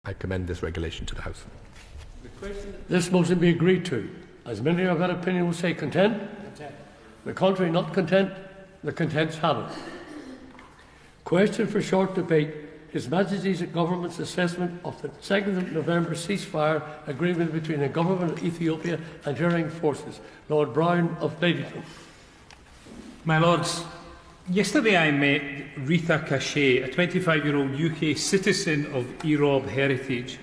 I commend this regulation to the House. This motion be agreed to. As many of that opinion will say content. Content. The contrary not content. The contents have it. Question for short debate. His Majesty's Government's assessment of the 2nd of November ceasefire agreement between the Government of Ethiopia and Tigray forces. Lord Brown of Ladyton. My Lords, yesterday I met Rita Cachet, a 25-year-old UK citizen of Erob heritage,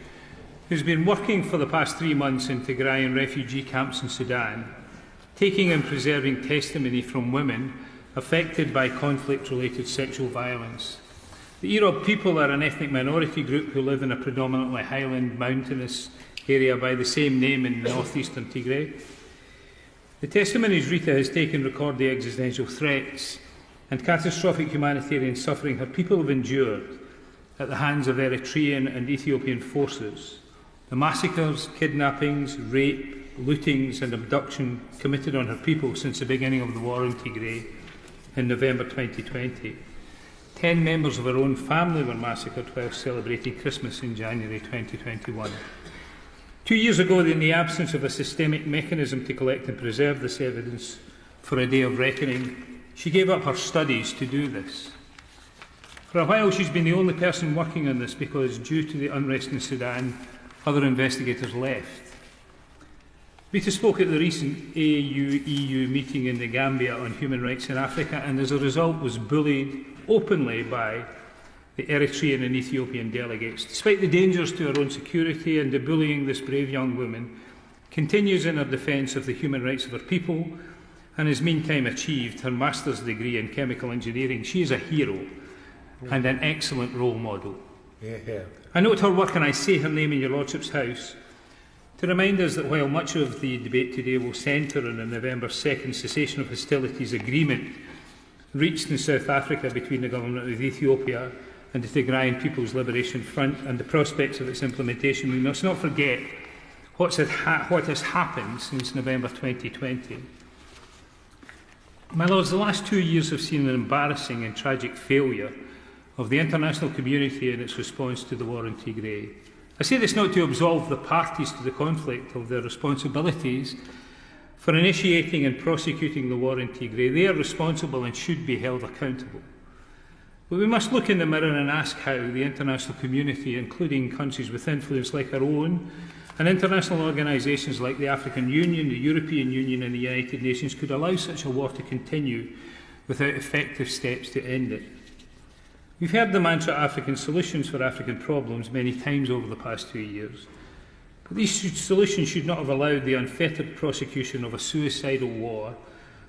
who's been working for the past 3 months in Tigray and refugee camps in Sudan, taking and preserving testimony from women affected by conflict-related sexual violence. The Erob people are an ethnic minority group who live in a predominantly highland mountainous area by the same name in northeastern Tigray. The testimonies Rita has taken record the existential threats and catastrophic humanitarian suffering her people have endured at the hands of Eritrean and Ethiopian forces. The massacres, kidnappings, rape, lootings and abduction committed on her people since the beginning of the war in Tigray in November 2020. 10 members of her own family were massacred while celebrating Christmas in January 2021. 2 years ago, in the absence of a systemic mechanism to collect and preserve this evidence for a day of reckoning, she gave up her studies to do this. For a while, she's been the only person working on this because, due to the unrest in Sudan, other investigators left. Rita spoke at the recent AU-EU meeting in the Gambia on human rights in Africa and as a result was bullied openly by the Eritrean and Ethiopian delegates. Despite the dangers to her own security and the bullying, this brave young woman continues in her defence of the human rights of her people and has meantime achieved her master's degree in chemical engineering. She is a hero and an excellent role model. I note her work and I say her name in your Lordship's House to remind us that while much of the debate today will centre on the November 2nd cessation of hostilities agreement reached in South Africa between the Government of Ethiopia and the Tigrayan People's Liberation Front and the prospects of its implementation, we must not forget what has happened since November 2020. My Lords, the last 2 years have seen an embarrassing and tragic failure of the international community in its response to the war in Tigray. I say this not to absolve the parties to the conflict of their responsibilities for initiating and prosecuting the war in Tigray. They are responsible and should be held accountable. But we must look in the mirror and ask how the international community, including countries with influence like our own, and international organisations like the African Union, the European Union and the United Nations could allow such a war to continue without effective steps to end it. We've heard the mantra African solutions for African problems many times over the past 2 years. But these solutions should not have allowed the unfettered prosecution of a suicidal war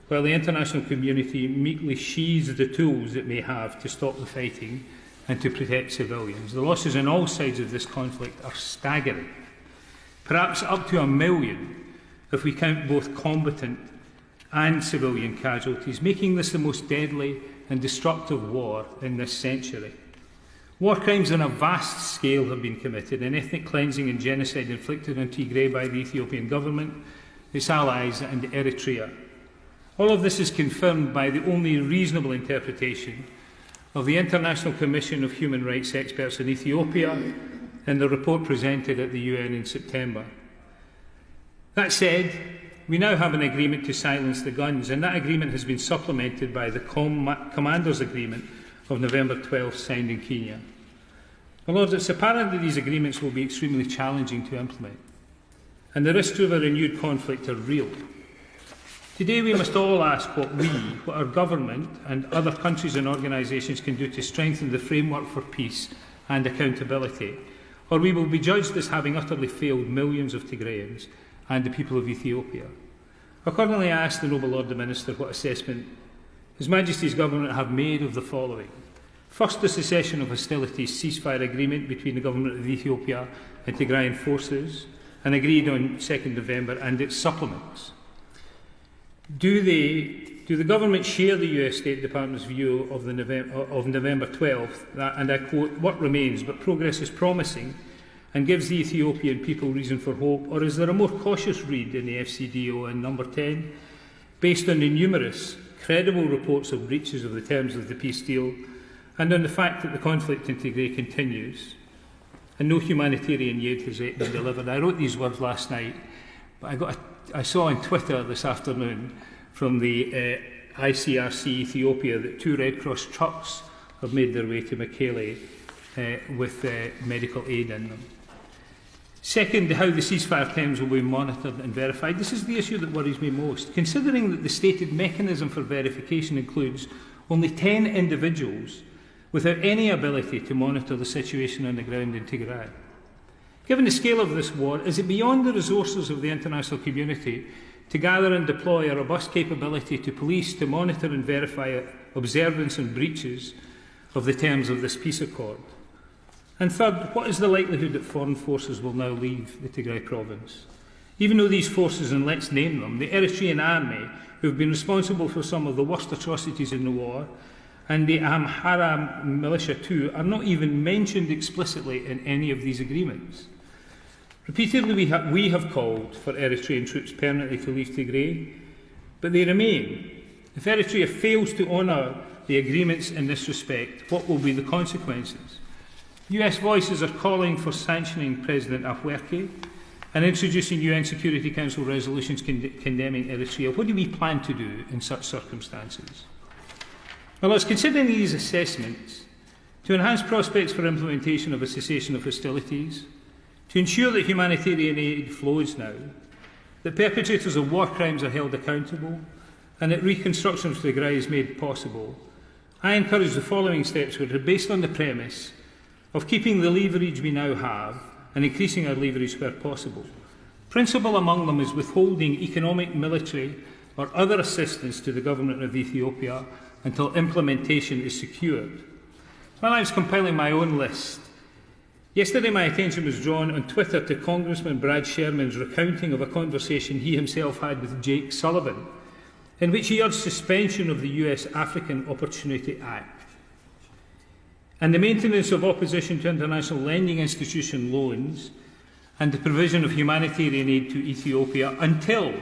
while the international community meekly sheathes the tools it may have to stop the fighting and to protect civilians. The losses on all sides of this conflict are staggering, perhaps up to 1 million if we count both combatant and civilian casualties, making this the most deadly and destructive war in this century. War crimes on a vast scale have been committed and ethnic cleansing and genocide inflicted on Tigray by the Ethiopian government, its allies and Eritrea. All of this is confirmed by the only reasonable interpretation of the International Commission of Human Rights Experts in Ethiopia in the report presented at the UN in September. That said, we now have an agreement to silence the guns, and that agreement has been supplemented by the Commanders' Agreement of November 12 signed in Kenya. My Lords, it's apparent that these agreements will be extremely challenging to implement, and the risks of a renewed conflict are real. Today we must all ask what our government and other countries and organisations can do to strengthen the framework for peace and accountability, or we will be judged as having utterly failed millions of Tigrayans and the people of Ethiopia. Accordingly, I ask the Noble Lord the Minister what assessment His Majesty's Government have made of the following. First, the cessation of hostilities ceasefire agreement between the Government of Ethiopia and Tigrayan forces, and agreed on 2nd November, and its supplements. Do the Government share the US State Department's view of November 12th, that, and I quote, "What remains, but progress is promising and gives the Ethiopian people reason for hope," or is there a more cautious read in the FCDO in number 10, based on the numerous credible reports of breaches of the terms of the peace deal and on the fact that the conflict in Tigray continues? and no humanitarian aid has yet been delivered. I wrote these words last night, but I saw on Twitter this afternoon from the ICRC Ethiopia that 2 Red Cross trucks have made their way to Mekele with medical aid in them. Second, how the ceasefire terms will be monitored and verified. This is the issue that worries me most. Considering that the stated mechanism for verification includes only 10 individuals without any ability to monitor the situation on the ground in Tigray. Given the scale of this war, is it beyond the resources of the international community to gather and deploy a robust capability to police, to monitor and verify observance and breaches of the terms of this peace accord? And third, what is the likelihood that foreign forces will now leave the Tigray province? Even though these forces, and let's name them, the Eritrean army, who have been responsible for some of the worst atrocities in the war, and the Amhara militia too, are not even mentioned explicitly in any of these agreements. Repeatedly we have called for Eritrean troops permanently to leave Tigray, but they remain. If Eritrea fails to honour the agreements in this respect, what will be the consequences? US voices are calling for sanctioning President Afwerki and introducing UN Security Council resolutions condemning Eritrea. What do we plan to do in such circumstances? Well, it's considering these assessments to enhance prospects for implementation of a cessation of hostilities, to ensure that humanitarian aid flows now, that perpetrators of war crimes are held accountable, and that reconstruction of Tigray is made possible. I encourage the following steps, which are based on the premise of keeping the leverage we now have and increasing our leverage where possible. Principal among them is withholding economic, military or other assistance to the government of Ethiopia until implementation is secured. While I was compiling my own list, yesterday my attention was drawn on Twitter to Congressman Brad Sherman's recounting of a conversation he himself had with Jake Sullivan, in which he urged suspension of the US African Opportunity Act and the maintenance of opposition to international lending institution loans and the provision of humanitarian aid to Ethiopia until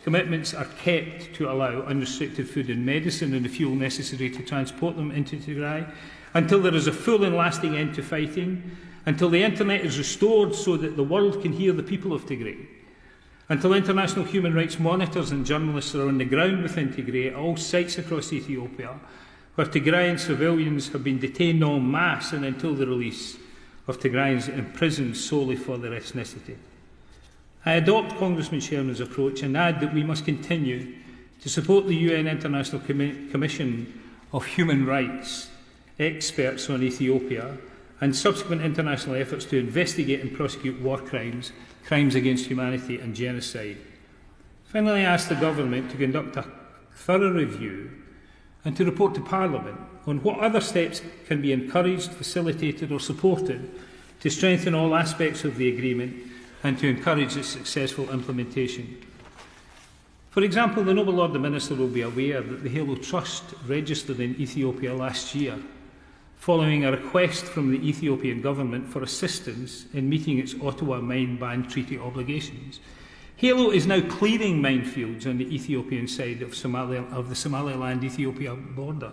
commitments are kept to allow unrestricted food and medicine and the fuel necessary to transport them into Tigray, until there is a full and lasting end to fighting, until the internet is restored so that the world can hear the people of Tigray, until international human rights monitors and journalists are on the ground within Tigray at all sites across Ethiopia, where Tigrayan civilians have been detained en masse, and until the release of Tigrayans imprisoned solely for their ethnicity. I adopt Congressman Sherman's approach and add that we must continue to support the UN International Commission of Human Rights experts on Ethiopia and subsequent international efforts to investigate and prosecute war crimes, crimes against humanity and genocide. Finally, I ask the government to conduct a thorough review and to report to Parliament on what other steps can be encouraged, facilitated or supported to strengthen all aspects of the agreement and to encourage its successful implementation. For example, the Noble Lord the Minister will be aware that the Halo Trust registered in Ethiopia last year, following a request from the Ethiopian government for assistance in meeting its Ottawa Mine Ban Treaty obligations. Halo is now clearing minefields on the Ethiopian side of the Somaliland-Ethiopia border,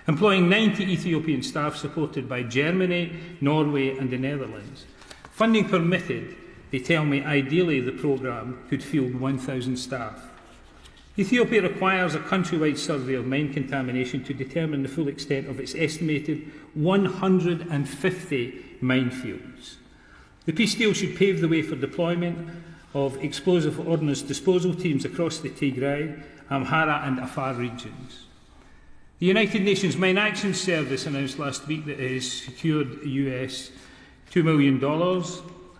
employing 90 Ethiopian staff supported by Germany, Norway and the Netherlands. Funding permitted, they tell me ideally the programme could field 1,000 staff. Ethiopia requires a countrywide survey of mine contamination to determine the full extent of its estimated 150 minefields. The peace deal should pave the way for deployment of explosive ordnance disposal teams across the Tigray, Amhara and Afar regions. The United Nations Mine Action Service announced last week that it has secured US $2 million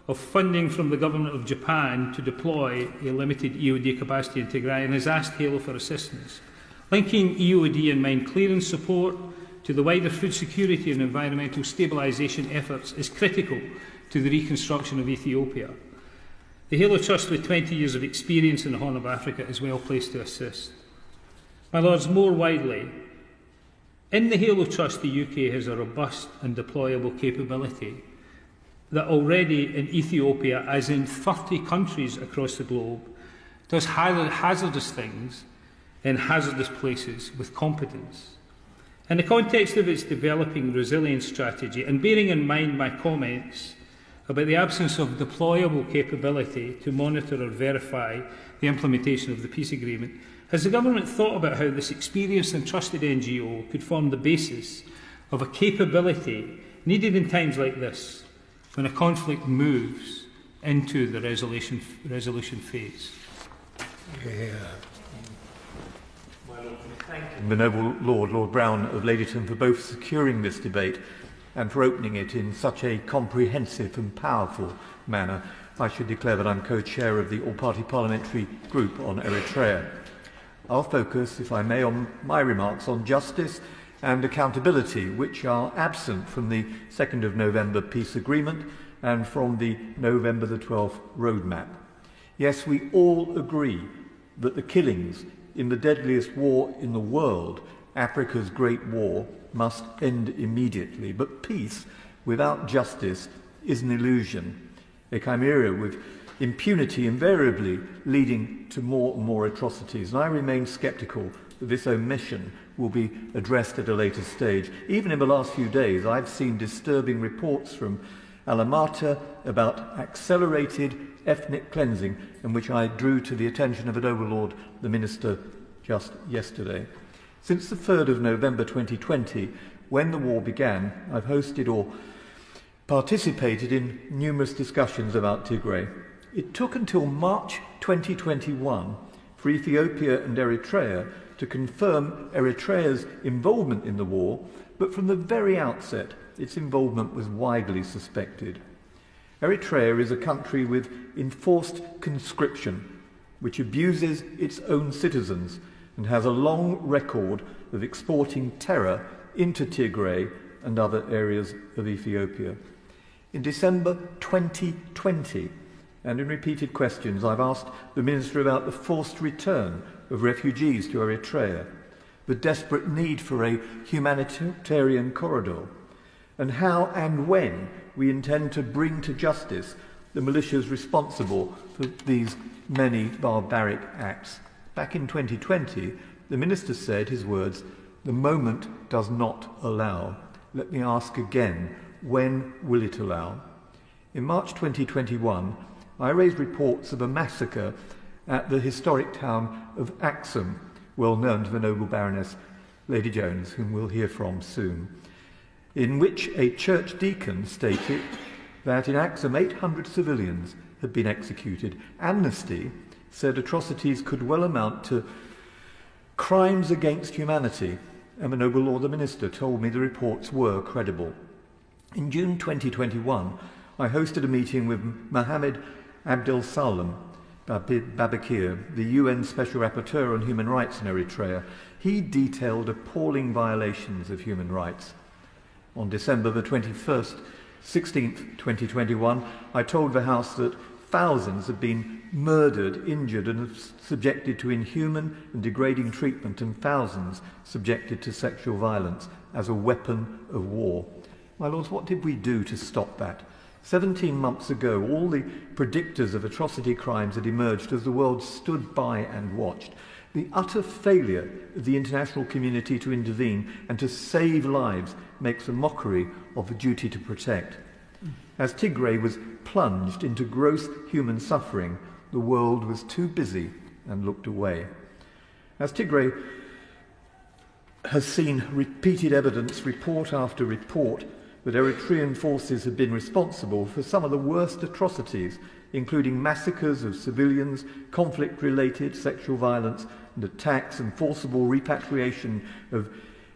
of funding from the government of Japan to deploy a limited EOD capacity in Tigray and has asked Halo for assistance. Linking EOD and mine clearance support to the wider food security and environmental stabilisation efforts is critical to the reconstruction of Ethiopia. The Halo Trust, with 20 years of experience in the Horn of Africa, is well placed to assist. My Lords, more widely, in the Halo Trust, the UK has a robust and deployable capability that already in Ethiopia, as in 30 countries across the globe, does hazardous things in hazardous places with competence. In the context of its developing resilience strategy, and bearing in mind my comments about the absence of deployable capability to monitor or verify the implementation of the peace agreement, has the government thought about how this experienced and trusted NGO could form the basis of a capability needed in times like this, when a conflict moves into the resolution phase? The noble Lord Brown of Ladyton, for both securing this debate and for opening it in such a comprehensive and powerful manner. I should declare that I'm co-chair of the all-party parliamentary group on Eritrea. I'll focus, if I may, on my remarks on justice and accountability, which are absent from the 2nd of November peace agreement and from the November the 12th roadmap. Yes, we all agree that the killings in the deadliest war in the world, Africa's Great War, must end immediately. But peace without justice is an illusion, a chimera with impunity invariably leading to more and more atrocities. And I remain sceptical that this omission will be addressed at a later stage. Even in the last few days, I've seen disturbing reports from Alamata about accelerated ethnic cleansing, in which I drew to the attention of an overlord, the Minister, just yesterday. Since the 3rd of November 2020, when the war began, I've hosted or participated in numerous discussions about Tigray. It took until March 2021 for Ethiopia and Eritrea to confirm Eritrea's involvement in the war, but from the very outset, its involvement was widely suspected. Eritrea is a country with enforced conscription, which abuses its own citizens and has a long record of exporting terror into Tigray and other areas of Ethiopia. In December 2020, and in repeated questions, I've asked the Minister about the forced return of refugees to Eritrea, the desperate need for a humanitarian corridor, and how and when we intend to bring to justice the militias responsible for these many barbaric acts. Back in 2020, the Minister said, his words, "The moment does not allow." Let me ask again, when will it allow? In March 2021, I raised reports of a massacre at the historic town of Axum, well known to the noble Baroness Lady Jones, whom we'll hear from soon, in which a church deacon stated that in Axum 800 civilians had been executed. Amnesty said atrocities could well amount to crimes against humanity, and the noble Lord the Minister told me the reports were credible. In June 2021, I hosted a meeting with Mohammed Abdel Salem Babakir, the UN Special Rapporteur on Human Rights in Eritrea. He detailed appalling violations of human rights. On December the 16th, 2021, I told the House that thousands have been murdered, injured and subjected to inhuman and degrading treatment, and thousands subjected to sexual violence as a weapon of war. My Lords, what did we do to stop that? 17 months ago, all the predictors of atrocity crimes had emerged as the world stood by and watched. The utter failure of the international community to intervene and to save lives makes a mockery of the duty to protect. As Tigray was plunged into gross human suffering, the world was too busy and looked away. As Tigray has seen repeated evidence, report after report, that Eritrean forces have been responsible for some of the worst atrocities, including massacres of civilians, conflict-related sexual violence and attacks, and forcible repatriation of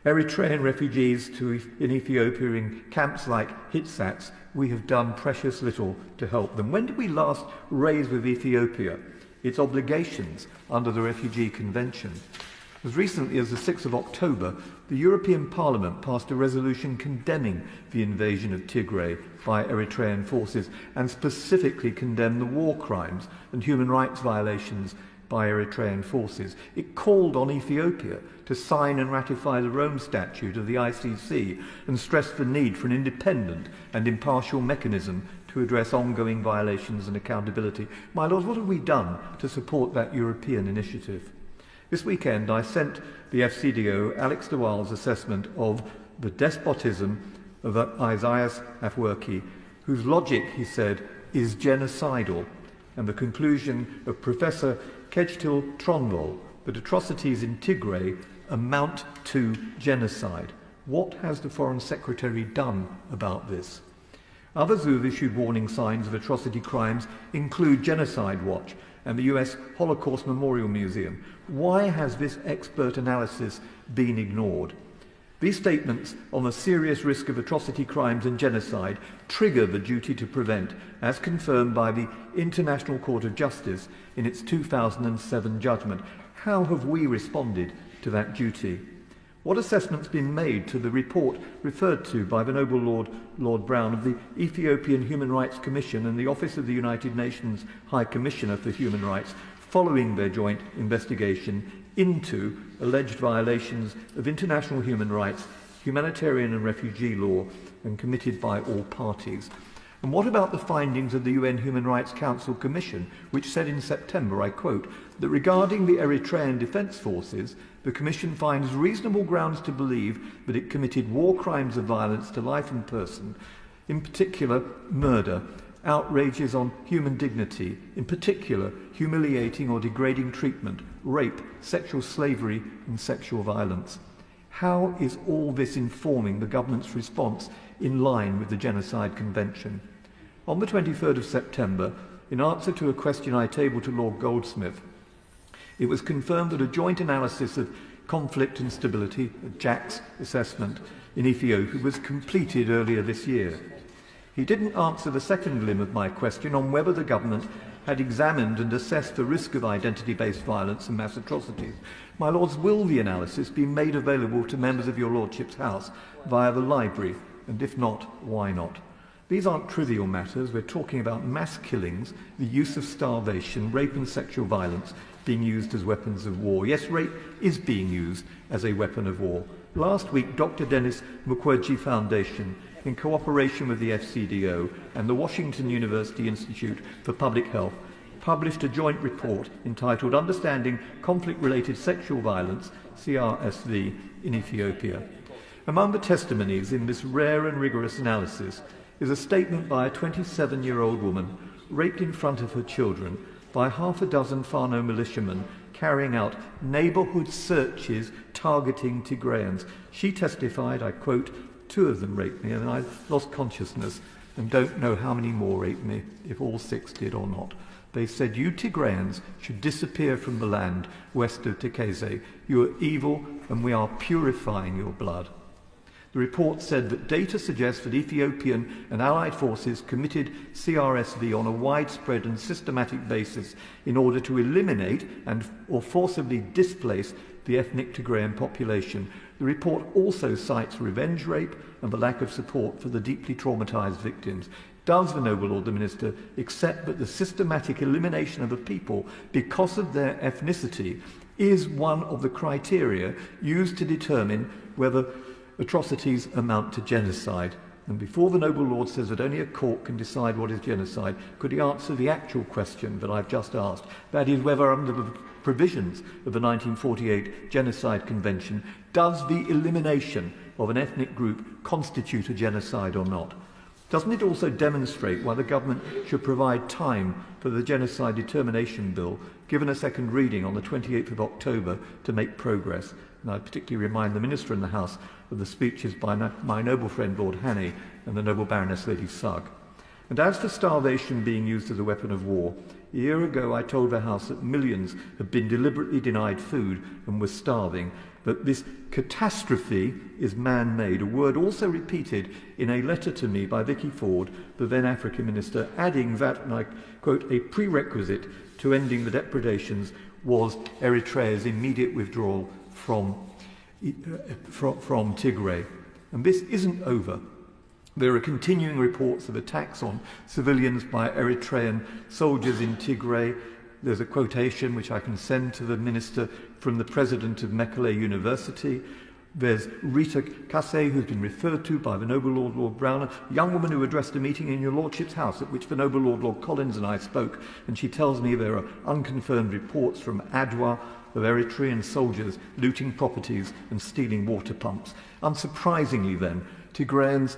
Eritrean refugees in Ethiopia in camps like Hitsats. We have done precious little to help them. When did we last raise with Ethiopia its obligations under the Refugee Convention? As recently as the 6th of October, the European Parliament passed a resolution condemning the invasion of Tigray by Eritrean forces and specifically condemned the war crimes and human rights violations by Eritrean forces. It called on Ethiopia to sign and ratify the Rome Statute of the ICC and stressed the need for an independent and impartial mechanism to address ongoing violations and accountability. My Lords, what have we done to support that European initiative? This weekend I sent the FCDO Alex de Waal's assessment of the despotism of Isaias Afwerki, whose logic, he said, is genocidal, and the conclusion of Professor Kejtil Tronvol that atrocities in Tigray amount to genocide. What has the Foreign Secretary done about this? Others who have issued warning signs of atrocity crimes include Genocide Watch and the US Holocaust Memorial Museum. Why has this expert analysis been ignored? These statements on the serious risk of atrocity crimes and genocide trigger the duty to prevent, as confirmed by the International Court of Justice in its 2007 judgment. How have we responded to that duty? What assessment's been made to the report referred to by the Noble Lord Brown of the Ethiopian Human Rights Commission and the Office of the United Nations High Commissioner for Human Rights following their joint investigation into alleged violations of international human rights, humanitarian and refugee law, and committed by all parties? And what about the findings of the UN Human Rights Council Commission, which said in September, I quote, that regarding the Eritrean Defence Forces, the Commission finds reasonable grounds to believe that it committed war crimes of violence to life and person, in particular murder, outrages on human dignity, in particular humiliating or degrading treatment, rape, sexual slavery and sexual violence. How is all this informing the government's response in line with the Genocide Convention? On the 23rd of September, in answer to a question I tabled to Lord Goldsmith, it was confirmed that a joint analysis of conflict and stability, a JACS assessment, in Ethiopia was completed earlier this year. He didn't answer the second limb of my question on whether the government had examined and assessed the risk of identity-based violence and mass atrocities. My Lords, will the analysis be made available to members of your Lordship's House via the library? And if not, why not? These aren't trivial matters. We're talking about mass killings, the use of starvation, rape and sexual violence being used as weapons of war. Yes, rape is being used as a weapon of war. Last week, Dr. Dennis Mukwege Foundation, in cooperation with the FCDO and the Washington University Institute for Public Health, published a joint report entitled Understanding Conflict-Related Sexual Violence, CRSV, in Ethiopia. Among the testimonies in this rare and rigorous analysis is a statement by a 27-year-old woman raped in front of her children by half a dozen Fano militiamen carrying out neighbourhood searches targeting Tigrayans. She testified, I quote, "2 of them raped me and I lost consciousness and don't know how many more raped me, if all 6 did or not. They said, you Tigrayans should disappear from the land west of Tghat. You are evil and we are purifying your blood." The report said that data suggests that Ethiopian and allied forces committed CRSV on a widespread and systematic basis in order to eliminate or forcibly displace the ethnic Tigrayan population. The report also cites revenge rape and the lack of support for the deeply traumatized victims. Does the Noble Lord the Minister accept that the systematic elimination of a people because of their ethnicity is one of the criteria used to determine whether atrocities amount to genocide? And before the Noble Lord says that only a court can decide what is genocide, could he answer the actual question that I've just asked? That is, whether under the provisions of the 1948 Genocide Convention, does the elimination of an ethnic group constitute a genocide or not? Doesn't it also demonstrate why the government should provide time for the Genocide Determination Bill, given a second reading on the 28th of October, to make progress? And I particularly remind the Minister in the House of the speeches by my noble friend Lord Hannay and the noble Baroness Lady Sugg. And as for starvation being used as a weapon of war, a year ago I told the House that millions have been deliberately denied food and were starving, that this catastrophe is man-made, a word also repeated in a letter to me by Vicky Ford, the then African Minister, adding that, and I quote, a prerequisite to ending the depredations was Eritrea's immediate withdrawal from Tigray. And this isn't over. There are continuing reports of attacks on civilians by Eritrean soldiers in Tigray. There's a quotation which I can send to the Minister from the President of Mekelle University. There's Rita Kase, who's been referred to by the Noble Lord Brown, a young woman who addressed a meeting in your Lordship's House at which the Noble Lord Collins and I spoke, and she tells me there are unconfirmed reports from Adwa of Eritrean soldiers looting properties and stealing water pumps. Unsurprisingly then, Tigrayans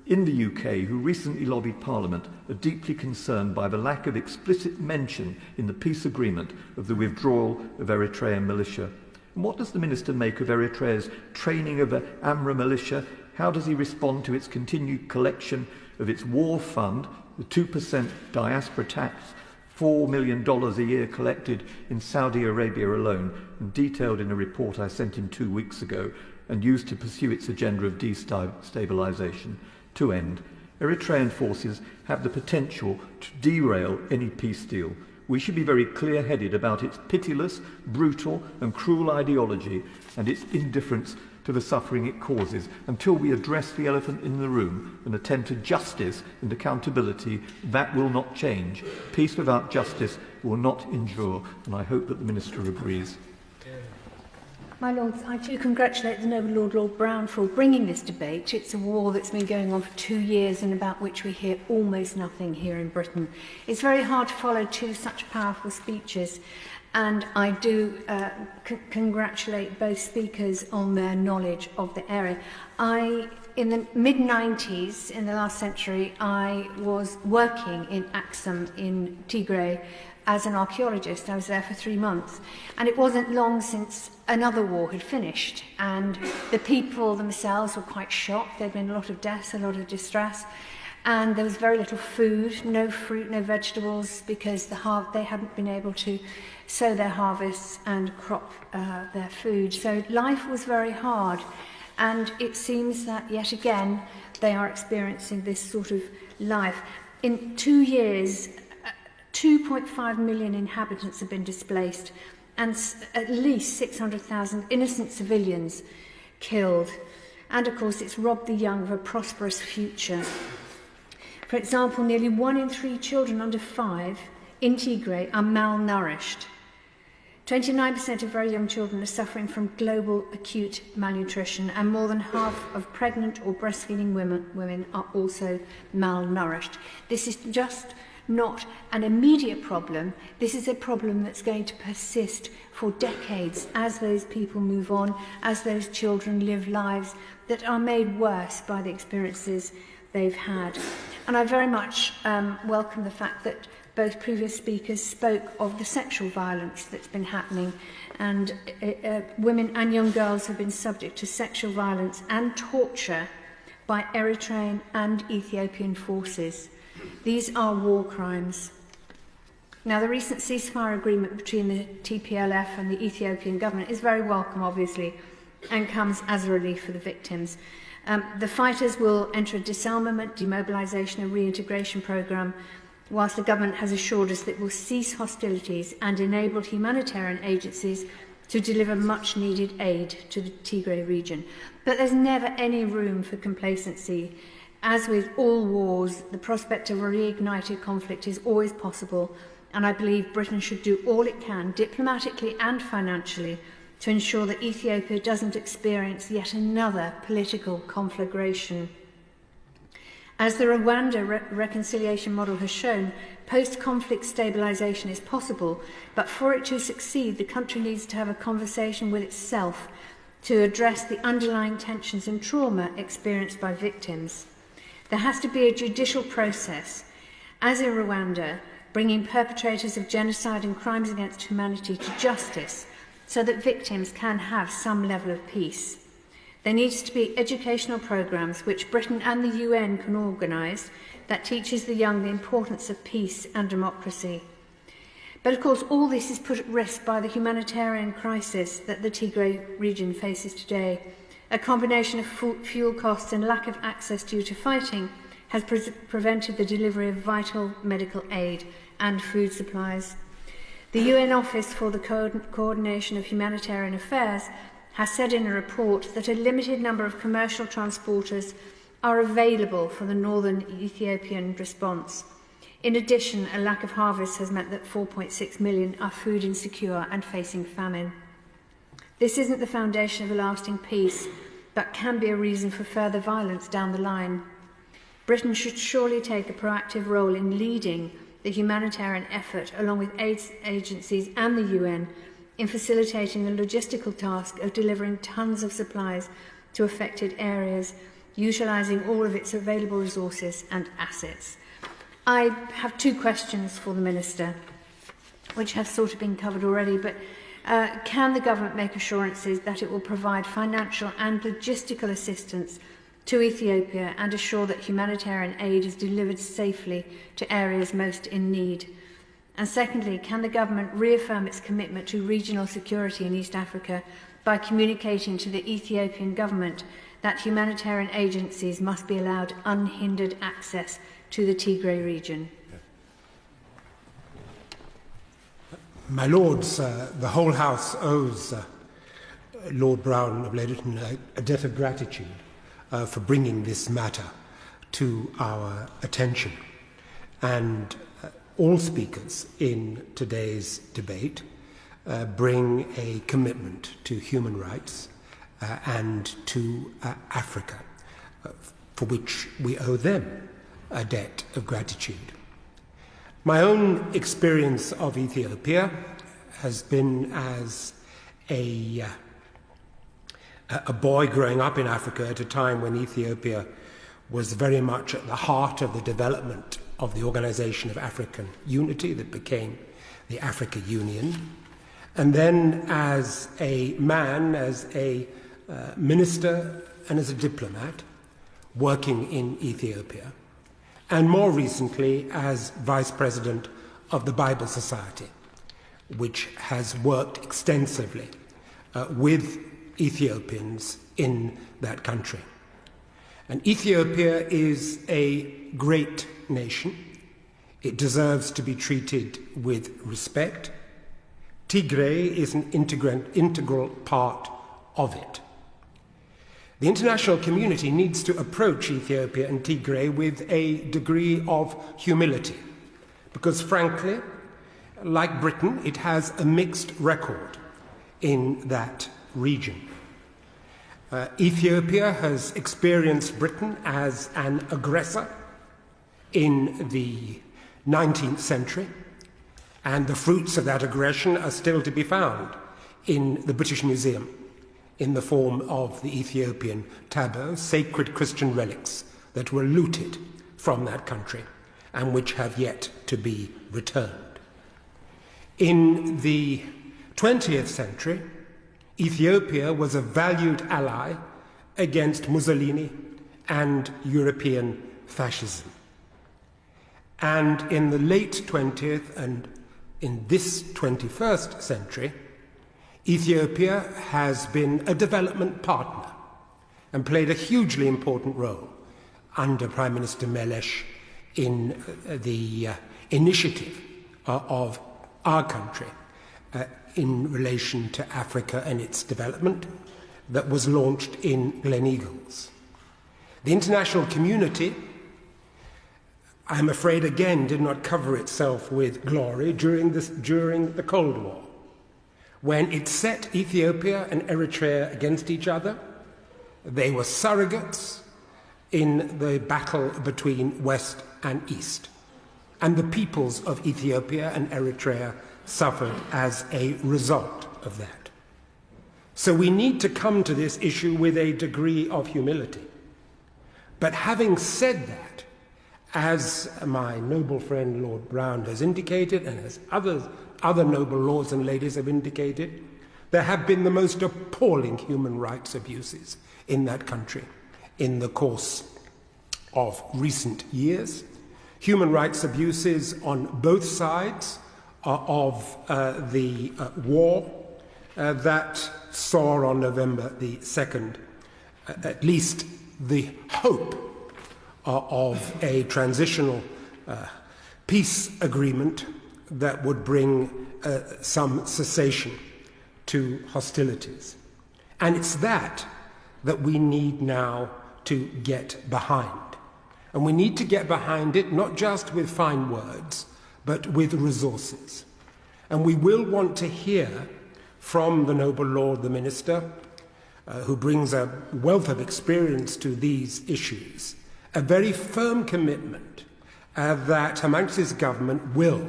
in the UK who recently lobbied Parliament are deeply concerned by the lack of explicit mention in the peace agreement of the withdrawal of Eritrean militia. And what does the Minister make of Eritrea's training of the Amra militia? How does he respond to its continued collection of its war fund, the 2% diaspora tax, $4 million a year collected in Saudi Arabia alone, and detailed in a report I sent him 2 weeks ago, and used to pursue its agenda of destabilisation? To end, Eritrean forces have the potential to derail any peace deal. We should be very clear-headed about its pitiless, brutal and cruel ideology and its indifference to the suffering it causes until we address the elephant in the room and attend to justice and accountability. That will not change. Peace without justice will not endure, and I hope that the Minister agrees. My Lords, I do congratulate the Noble Lord Brown for bringing this debate. It's a war that's been going on for 2 years and about which we hear almost nothing here in Britain. It's very hard to follow two such powerful speeches, and I do congratulate both speakers on their knowledge of the area. In the mid-90s, in the last century, I was working in Axum in Tigray as an archaeologist. I was there for 3 months, and it wasn't long since another war had finished, and the people themselves were quite shocked. There'd been a lot of deaths, a lot of distress, and there was very little food, no fruit, no vegetables, because they hadn't been able to sow their harvests and crop their food. So life was very hard, and it seems that yet again they are experiencing this sort of life. In 2 years, 2.5 million inhabitants have been displaced, and at least 600,000 innocent civilians killed. And of course, it's robbed the young of a prosperous future. For example, nearly 1 in 3 children under 5 in Tigray are malnourished. 29% of very young children are suffering from global acute malnutrition, and more than half of pregnant or breastfeeding women are also malnourished. This is just not an immediate problem. This is a problem that's going to persist for decades as those people move on, as those children live lives that are made worse by the experiences they've had. And I very much welcome the fact that both previous speakers spoke of the sexual violence that's been happening, and women and young girls have been subject to sexual violence and torture by Eritrean and Ethiopian forces. These are war crimes. Now, the recent ceasefire agreement between the TPLF and the Ethiopian government is very welcome, obviously, and comes as a relief for the victims. The fighters will enter a disarmament, demobilisation and reintegration programme, whilst the government has assured us that it will cease hostilities and enable humanitarian agencies to deliver much-needed aid to the Tigray region. But there's never any room for complacency. As with all wars, the prospect of a reignited conflict is always possible, and I believe Britain should do all it can, diplomatically and financially, to ensure that Ethiopia doesn't experience yet another political conflagration. As the Rwanda reconciliation model has shown, post-conflict stabilisation is possible, but for it to succeed, the country needs to have a conversation with itself to address the underlying tensions and trauma experienced by victims. There has to be a judicial process, as in Rwanda, bringing perpetrators of genocide and crimes against humanity to justice so that victims can have some level of peace. There needs to be educational programmes which Britain and the UN can organise that teaches the young the importance of peace and democracy. But of course, all this is put at risk by the humanitarian crisis that the Tigray region faces today. A combination of fuel costs and lack of access due to fighting has prevented the delivery of vital medical aid and food supplies. The UN Office for the Coordination of Humanitarian Affairs has said in a report that a limited number of commercial transporters are available for the northern Ethiopian response. In addition, a lack of harvest has meant that 4.6 million are food insecure and facing famine. This isn't the foundation of a lasting peace, but can be a reason for further violence down the line. Britain should surely take a proactive role in leading the humanitarian effort, along with aid agencies and the UN, in facilitating the logistical task of delivering tons of supplies to affected areas. utilising all of its available resources and assets. I have two questions for the Minister, which have sort of been covered already, but can the Government make assurances that it will provide financial and logistical assistance to Ethiopia and assure that humanitarian aid is delivered safely to areas most in need? And secondly, can the Government reaffirm its commitment to regional security in East Africa by communicating to the Ethiopian Government that humanitarian agencies must be allowed unhindered access to the Tigray region? My Lords, the whole House owes Lord Brown of Leadenhall a debt of gratitude for bringing this matter to our attention. And all speakers in today's debate bring a commitment to human rights and to Africa, for which we owe them a debt of gratitude. My own experience of Ethiopia has been as a boy growing up in Africa at a time when Ethiopia was very much at the heart of the development of the Organization of African Unity that became the Africa Union, and then as a man, as a minister and as a diplomat working in Ethiopia, and more recently as Vice President of the Bible Society, which has worked extensively with Ethiopians in that country. And Ethiopia is a great nation. It deserves to be treated with respect. Tigray is an integral part of it. The international community needs to approach Ethiopia and Tigray with a degree of humility, because frankly, like Britain, it has a mixed record in that region. Ethiopia has experienced Britain as an aggressor in the 19th century, and the fruits of that aggression are still to be found in the British Museum in the form of the Ethiopian tableaux, sacred Christian relics that were looted from that country and which have yet to be returned. In the 20th century, Ethiopia was a valued ally against Mussolini and European fascism. And in the late 20th and in this 21st century, Ethiopia has been a development partner and played a hugely important role under Prime Minister Melesh in the initiative of our country in relation to Africa and its development that was launched in Gleneagles. The international community, I'm afraid again, did not cover itself with glory during the Cold War, when it set Ethiopia and Eritrea against each other. They were surrogates in the battle between West and East. And the peoples of Ethiopia and Eritrea suffered as a result of that. So we need to come to this issue with a degree of humility. But having said that, as my noble friend Lord Brown has indicated, and as other noble lords and ladies have indicated, there have been the most appalling human rights abuses in that country in the course of recent years. Human rights abuses on both sides of the war that saw on November the 2nd at least the hope of a transitional peace agreement that would bring some cessation to hostilities. And it's that we need now to get behind. And we need to get behind it not just with fine words, but with resources. And we will want to hear from the noble Lord, the Minister, who brings a wealth of experience to these issues, a very firm commitment that Her Majesty's government will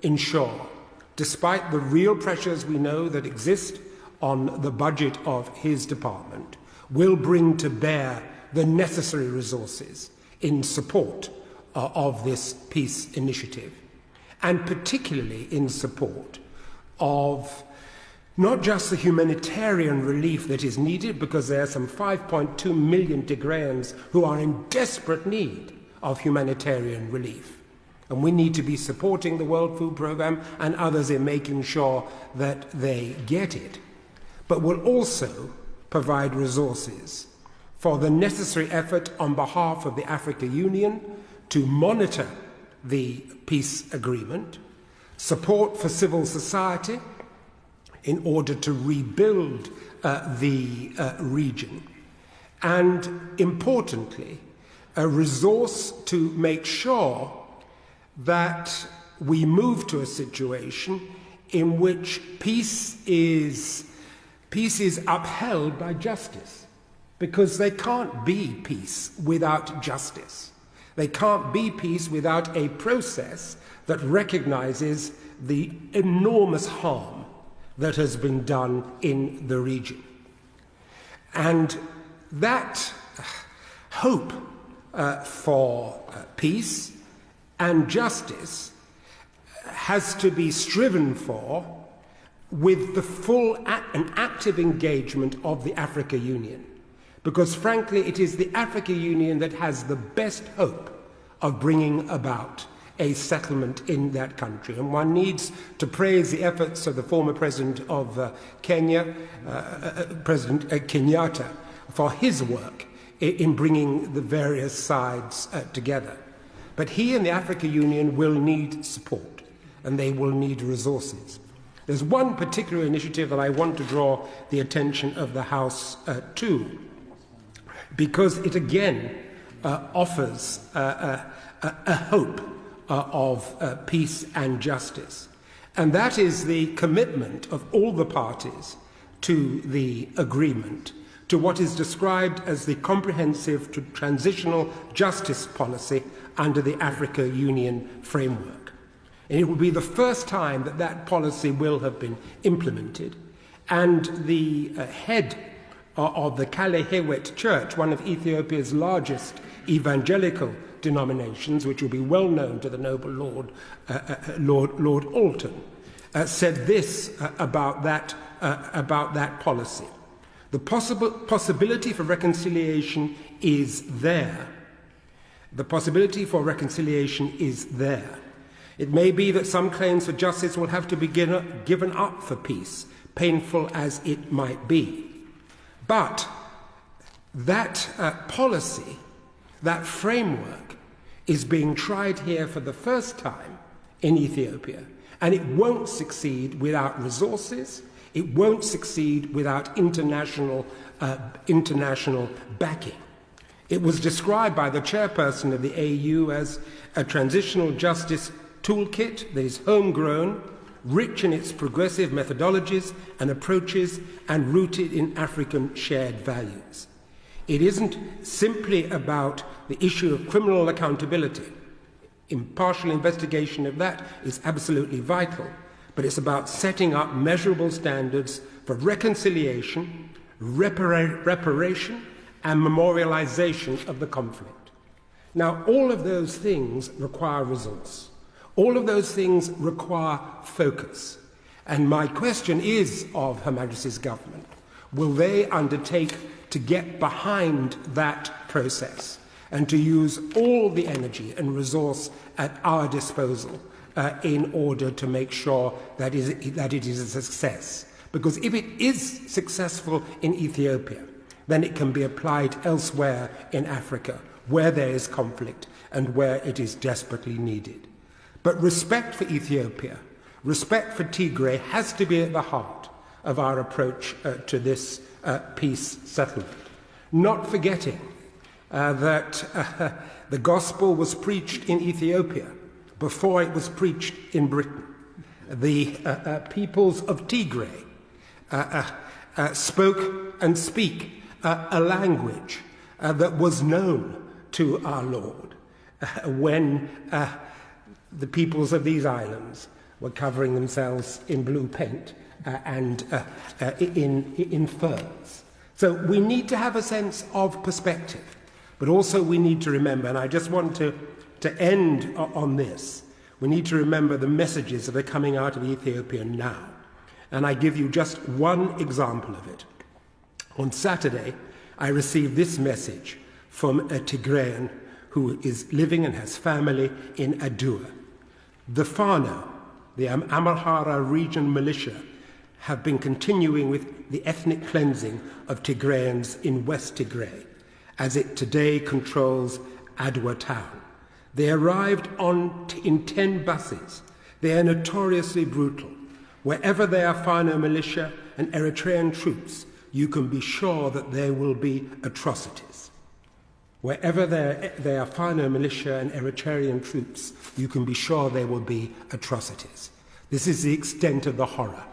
ensure, despite the real pressures we know that exist on the budget of his department, will bring to bear the necessary resources in support of this peace initiative, and particularly in support of not just the humanitarian relief that is needed, because there are some 5.2 million Tigrayans who are in desperate need of humanitarian relief. And we need to be supporting the World Food Programme and others in making sure that they get it. But will also provide resources for the necessary effort on behalf of the African Union to monitor the peace agreement, support for civil society in order to rebuild the region, and importantly, a resource to make sure that we move to a situation in which peace is upheld by justice, because there can't be peace without justice. There can't be peace without a process that recognizes the enormous harm that has been done in the region. And that hope for peace and justice has to be striven for with the full and active engagement of the African Union. Because frankly, it is the African Union that has the best hope of bringing about a settlement in that country. And one needs to praise the efforts of the former president of Kenya, President Kenyatta, for his work in bringing the various sides together. But he and the African Union will need support, and they will need resources. There's one particular initiative that I want to draw the attention of the House to, because it again offers a hope of peace and justice. And that is the commitment of all the parties to the agreement, to what is described as the comprehensive transitional justice policy under the Africa Union framework. And it will be the first time that that policy will have been implemented. And the head of the Kalehewet Church, one of Ethiopia's largest evangelical denominations, which will be well known to the noble Lord, Lord Alton, said this about that policy. The possibility for reconciliation is there. The possibility for reconciliation is there. It may be that some claims for justice will have to be given up for peace, painful as it might be. But that policy, that framework, is being tried here for the first time in Ethiopia, and it won't succeed without resources. It won't succeed without international backing. It was described by the chairperson of the AU as a transitional justice toolkit that is homegrown, rich in its progressive methodologies and approaches, and rooted in African shared values. It isn't simply about the issue of criminal accountability. Impartial investigation of that is absolutely vital, but it's about setting up measurable standards for reconciliation, reparation, and memorialization of the conflict. Now, all of those things require resource. All of those things require focus. And my question is of Her Majesty's government, will they undertake to get behind that process and to use all the energy and resource at our disposal in order to make sure that it is a success? Because if it is successful in Ethiopia, then it can be applied elsewhere in Africa, where there is conflict and where it is desperately needed. But respect for Ethiopia, respect for Tigray has to be at the heart of our approach to this peace settlement. Not forgetting that the gospel was preached in Ethiopia before it was preached in Britain. The peoples of Tigray spoke and speak a language that was known to our Lord when the peoples of these islands were covering themselves in blue paint and in furs. So we need to have a sense of perspective. But also we need to remember, and I just want to end on this, we need to remember the messages that are coming out of Ethiopia now. And I give you just one example of it. On Saturday, I received this message from a Tigrayan who is living and has family in Adua. The Fano, the Amhara region militia, have been continuing with the ethnic cleansing of Tigrayans in West Tigray, as it today controls Adwa town. They arrived in 10 buses. They are notoriously brutal. Wherever there are Fano militia and Eritrean troops, you can be sure that there will be atrocities. Wherever there are Fano militia and Eritrean troops, you can be sure there will be atrocities. This is the extent of the horror.